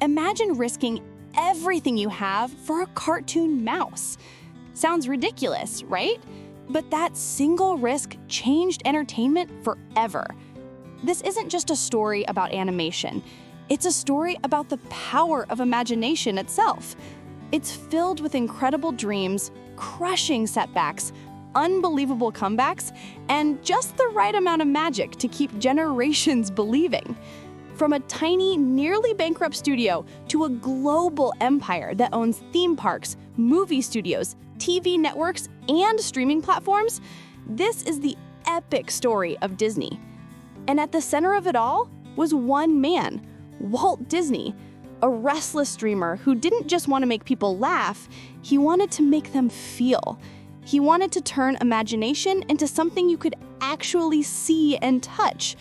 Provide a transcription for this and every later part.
Imagine risking everything you have for a cartoon mouse. Sounds ridiculous, right? But that single risk changed entertainment forever. This isn't just a story about animation. It's a story about the power of imagination itself. It's filled with incredible dreams, crushing setbacks, unbelievable comebacks, and just the right amount of magic to keep generations believing. From a tiny, nearly bankrupt studio to a global empire that owns theme parks, movie studios, TV networks, and streaming platforms, this is the epic story of Disney. And at the center of it all was one man, Walt Disney, a restless dreamer who didn't just want to make people laugh, he wanted to make them feel. He wanted to turn imagination into something you could actually see and touch.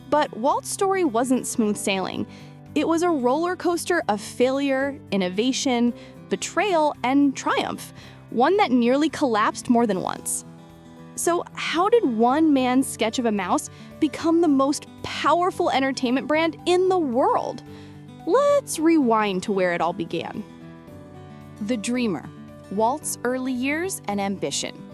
But Walt's story wasn't smooth sailing. It was a roller coaster of failure, innovation, betrayal, and triumph, one that nearly collapsed more than once. So how did one man's sketch of a mouse become the most powerful entertainment brand in the world? Let's rewind to where it all began. The Dreamer, Walt's early years and ambition.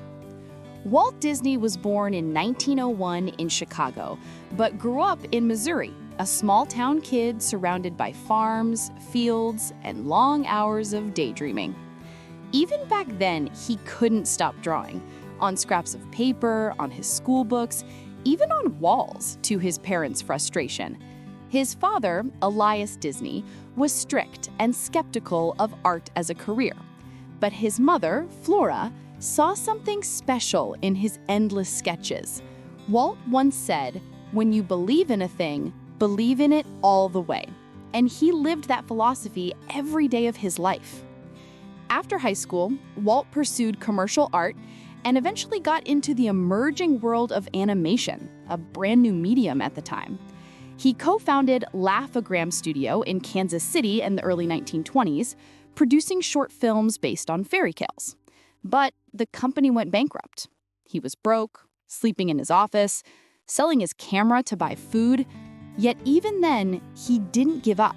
Walt Disney was born in 1901 in Chicago, but grew up in Missouri, a small-town kid surrounded by farms, fields, and long hours of daydreaming. Even back then, he couldn't stop drawing, on scraps of paper, on his school books, even on walls, to his parents' frustration. His father, Elias Disney, was strict and skeptical of art as a career. But his mother, Flora, saw something special in his endless sketches. Walt once said, "When you believe in a thing, believe in it all the way." And he lived that philosophy every day of his life. After high school, Walt pursued commercial art and eventually got into the emerging world of animation, a brand new medium at the time. He co-founded Laugh-O-Gram Studio in Kansas City in the early 1920s, producing short films based on fairy tales. But the company went bankrupt. He was broke, sleeping in his office, selling his camera to buy food, yet even then, he didn't give up.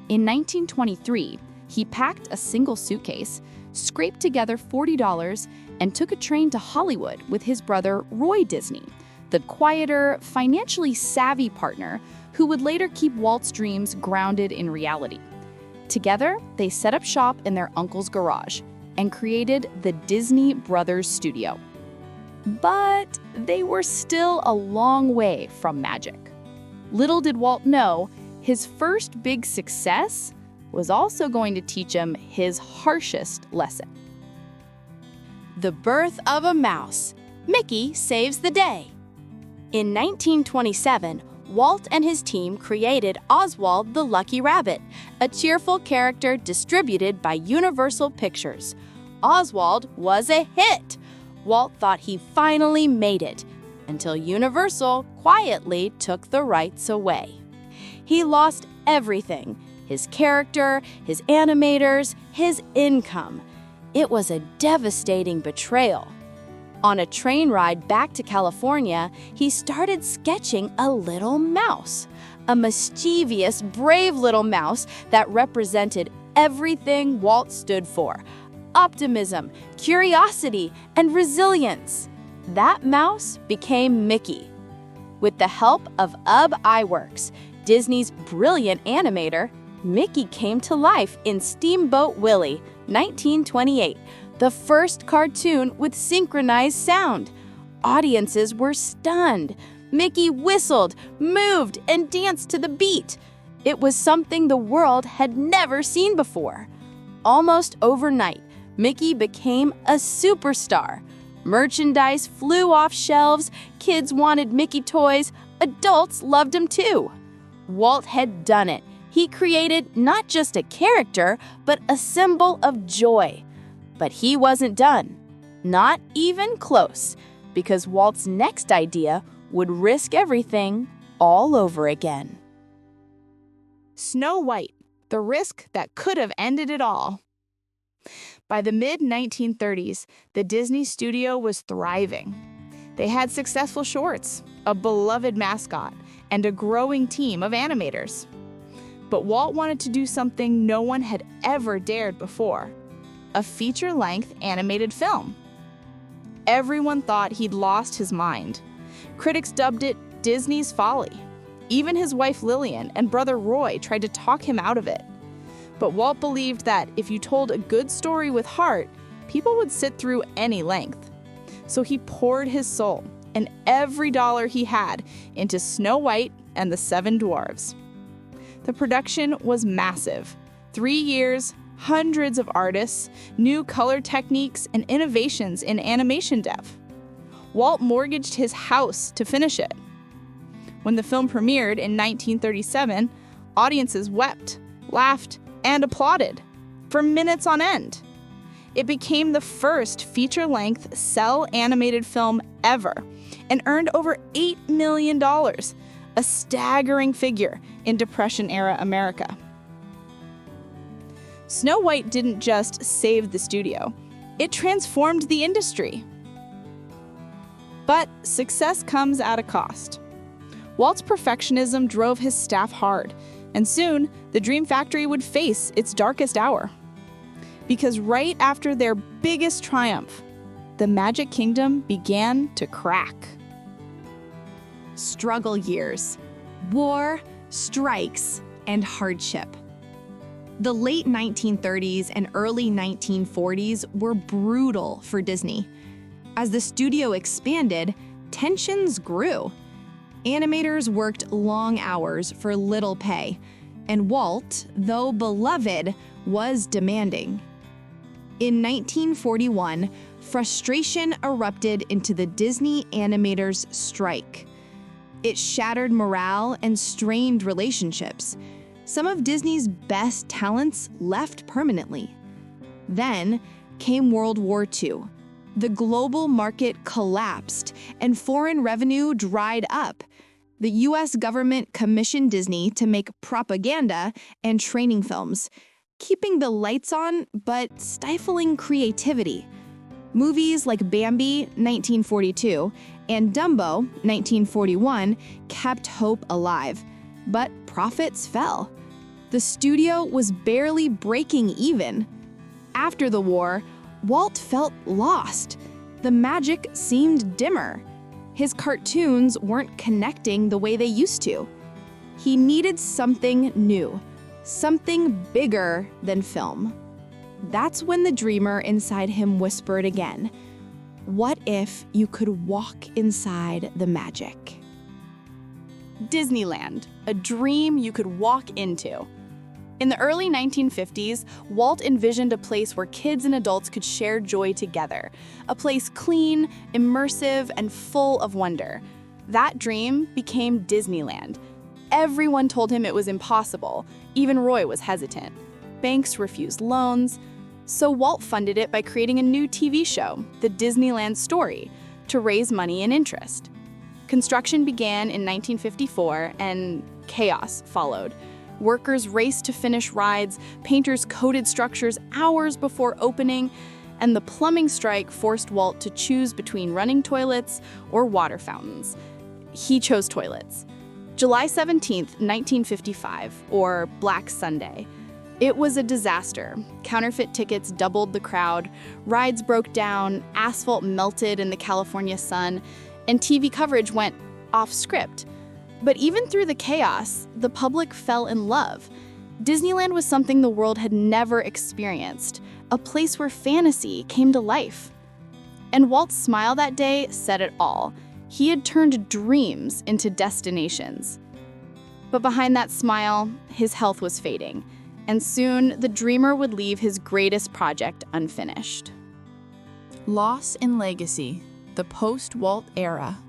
In 1923, he packed a single suitcase, scraped together $40, and took a train to Hollywood with his brother Roy Disney, the quieter, financially savvy partner who would later keep Walt's dreams grounded in reality. Together, they set up shop in their uncle's garage and created the Disney Brothers Studio. But they were still a long way from magic. Little did Walt know, his first big success was also going to teach him his harshest lesson. The birth of a mouse. Mickey saves the day. In 1927, Walt and his team created Oswald the Lucky Rabbit, a cheerful character distributed by Universal Pictures. Oswald was a hit. Walt thought he finally made it, until Universal quietly took the rights away. He lost everything: his character, his animators, his income. It was a devastating betrayal. On a train ride back to California, he started sketching a little mouse, a mischievous, brave little mouse that represented everything Walt stood for: optimism, curiosity, and resilience. That mouse became Mickey. With the help of UB Iwerks, Disney's brilliant animator, Mickey came to life in Steamboat Willie, 1928, the first cartoon with synchronized sound. Audiences were stunned. Mickey whistled, moved, and danced to the beat. It was something the world had never seen before. Almost overnight, Mickey became a superstar. Merchandise flew off shelves, kids wanted Mickey toys, adults loved him too. Walt had done it. He created not just a character, but a symbol of joy. But he wasn't done. Not even close, because Walt's next idea would risk everything all over again. Snow White, the risk that could have ended it all. By the mid-1930s, the Disney studio was thriving. They had successful shorts, a beloved mascot, and a growing team of animators. But Walt wanted to do something no one had ever dared before: a feature-length animated film. Everyone thought he'd lost his mind. Critics dubbed it Disney's folly. Even his wife Lillian and brother Roy tried to talk him out of it. But Walt believed that if you told a good story with heart, people would sit through any length. So he poured his soul and every dollar he had into Snow White and the Seven Dwarfs. The production was massive. 3 years, hundreds of artists, new color techniques, and innovations in animation depth. Walt mortgaged his house to finish it. When the film premiered in 1937, audiences wept, laughed, and applauded for minutes on end. It became the first feature-length cell animated film ever and earned over $8 million, a staggering figure in Depression-era America. Snow White didn't just save the studio, it transformed the industry. But success comes at a cost. Walt's perfectionism drove his staff hard, and soon the Dream Factory would face its darkest hour. Because right after their biggest triumph, the Magic Kingdom began to crack. Struggle years, war, strikes, and hardship. The late 1930s and early 1940s were brutal for Disney. As the studio expanded, tensions grew. Animators worked long hours for little pay, and Walt, though beloved, was demanding. In 1941, frustration erupted into the Disney animators' strike. It shattered morale and strained relationships. Some of Disney's best talents left permanently. Then came World War II. The global market collapsed and foreign revenue dried up. The US government commissioned Disney to make propaganda and training films, keeping the lights on but stifling creativity. Movies like Bambi, 1942, and Dumbo, 1941, kept hope alive, but profits fell. The studio was barely breaking even. After the war, Walt felt lost. The magic seemed dimmer. His cartoons weren't connecting the way they used to. He needed something new, something bigger than film. That's when the dreamer inside him whispered again, "What if you could walk inside the magic?" Disneyland, a dream you could walk into. In the early 1950s, Walt envisioned a place where kids and adults could share joy together, a place clean, immersive, and full of wonder. That dream became Disneyland. Everyone told him it was impossible. Even Roy was hesitant. Banks refused loans. So Walt funded it by creating a new TV show, The Disneyland Story, to raise money and interest. Construction began in 1954, and chaos followed. Workers raced to finish rides, painters coated structures hours before opening, and the plumbing strike forced Walt to choose between running toilets or water fountains. He chose toilets. July 17, 1955, or Black Sunday. It was a disaster. Counterfeit tickets doubled the crowd, rides broke down, asphalt melted in the California sun, and TV coverage went off script. But even through the chaos, the public fell in love. Disneyland was something the world had never experienced, a place where fantasy came to life. And Walt's smile that day said it all. He had turned dreams into destinations. But behind that smile, his health was fading, and soon the dreamer would leave his greatest project unfinished. Loss and legacy, the post-Walt era.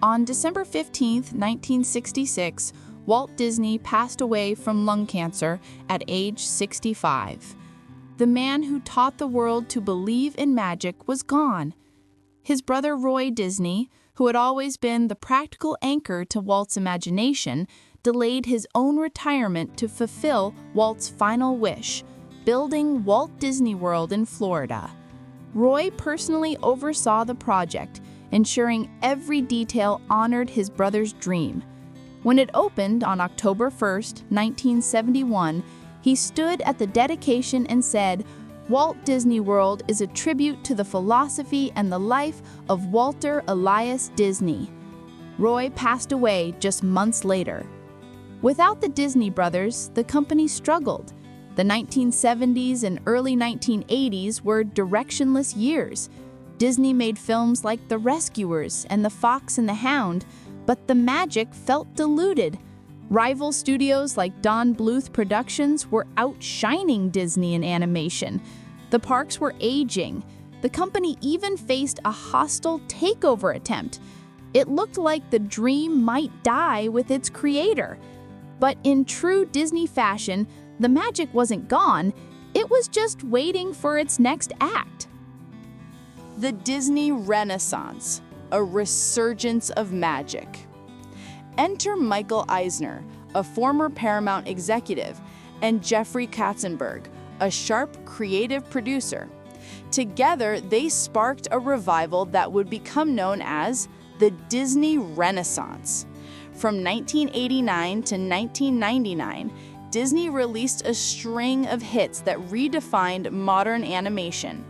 On December 15, 1966, Walt Disney passed away from lung cancer at age 65. The man who taught the world to believe in magic was gone. His brother Roy Disney, who had always been the practical anchor to Walt's imagination, delayed his own retirement to fulfill Walt's final wish, building Walt Disney World in Florida. Roy personally oversaw the project, ensuring every detail honored his brother's dream. When it opened on October 1st, 1971, he stood at the dedication and said, "Walt Disney World is a tribute to the philosophy and the life of Walter Elias Disney." Roy passed away just months later. Without the Disney brothers, the company struggled. The 1970s and early 1980s were directionless years. Disney made films like The Rescuers and The Fox and the Hound, but the magic felt diluted. Rival studios like Don Bluth Productions were outshining Disney in animation. The parks were aging. The company even faced a hostile takeover attempt. It looked like the dream might die with its creator. But in true Disney fashion, the magic wasn't gone. It was just waiting for its next act. The Disney Renaissance, a resurgence of magic. Enter Michael Eisner, a former Paramount executive, and Jeffrey Katzenberg, a sharp creative producer. Together, they sparked a revival that would become known as the Disney Renaissance. From 1989 to 1999, Disney released a string of hits that redefined modern animation: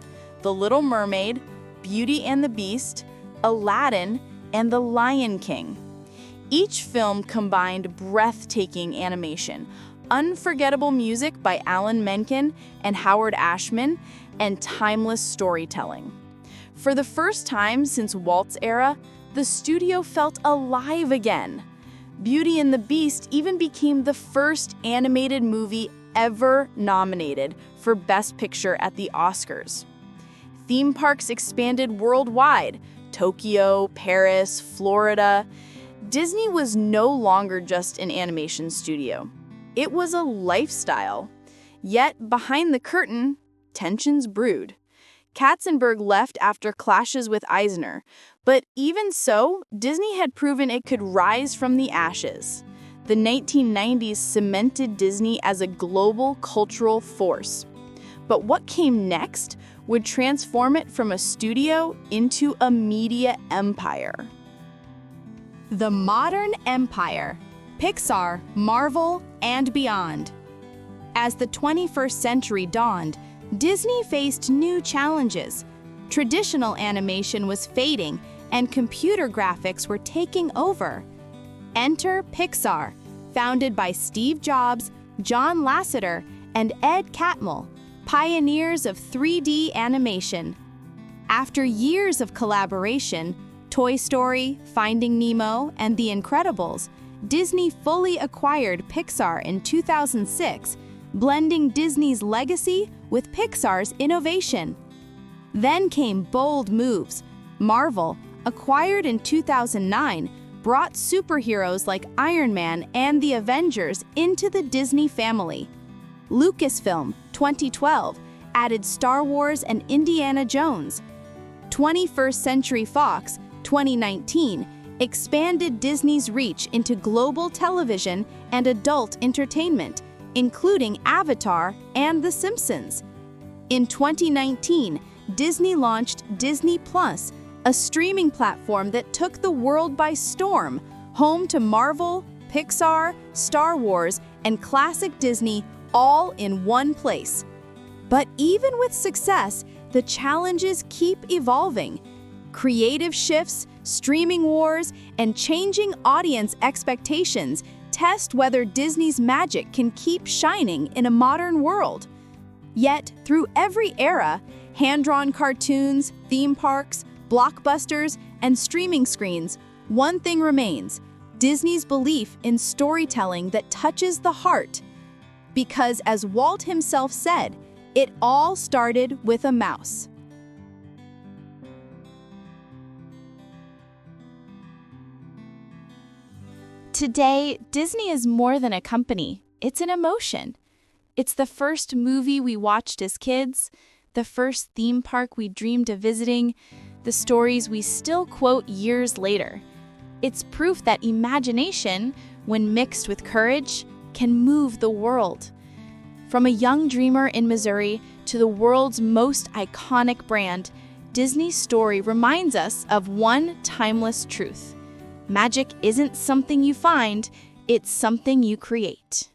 The Little Mermaid, Beauty and the Beast, Aladdin, and The Lion King. Each film combined breathtaking animation, unforgettable music by Alan Menken and Howard Ashman, and timeless storytelling. For the first time since Walt's era, the studio felt alive again. Beauty and the Beast even became the first animated movie ever nominated for Best Picture at the Oscars. Theme parks expanded worldwide: Tokyo, Paris, Florida. Disney was no longer just an animation studio. It was a lifestyle. Yet, behind the curtain, tensions brewed. Katzenberg left after clashes with Eisner, but even so, Disney had proven it could rise from the ashes. The 1990s cemented Disney as a global cultural force. But what came next would transform it from a studio into a media empire. The modern empire: Pixar, Marvel, and beyond. As the 21st century dawned, Disney faced new challenges. Traditional animation was fading, and computer graphics were taking over. Enter Pixar, founded by Steve Jobs, John Lasseter, and Ed Catmull, pioneers of 3D animation. After years of collaboration, Toy Story, Finding Nemo, and The Incredibles, Disney fully acquired Pixar in 2006, blending Disney's legacy with Pixar's innovation. Then came bold moves. Marvel, acquired in 2009, brought superheroes like Iron Man and the Avengers into the Disney family. Lucasfilm, 2012, added Star Wars and Indiana Jones. 21st Century Fox, 2019, expanded Disney's reach into global television and adult entertainment, including Avatar and The Simpsons. In 2019, Disney launched Disney Plus, a streaming platform that took the world by storm, home to Marvel, Pixar, Star Wars, and classic Disney all in one place. But even with success, the challenges keep evolving. Creative shifts, streaming wars, and changing audience expectations test whether Disney's magic can keep shining in a modern world. Yet, through every era, hand-drawn cartoons, theme parks, blockbusters, and streaming screens, one thing remains: Disney's belief in storytelling that touches the heart. Because as Walt himself said, it all started with a mouse. Today, Disney is more than a company. It's an emotion. It's the first movie we watched as kids, the first theme park we dreamed of visiting, the stories we still quote years later. It's proof that imagination, when mixed with courage, can move the world. From a young dreamer in Missouri to the world's most iconic brand, Disney's story reminds us of one timeless truth. Magic isn't something you find, it's something you create.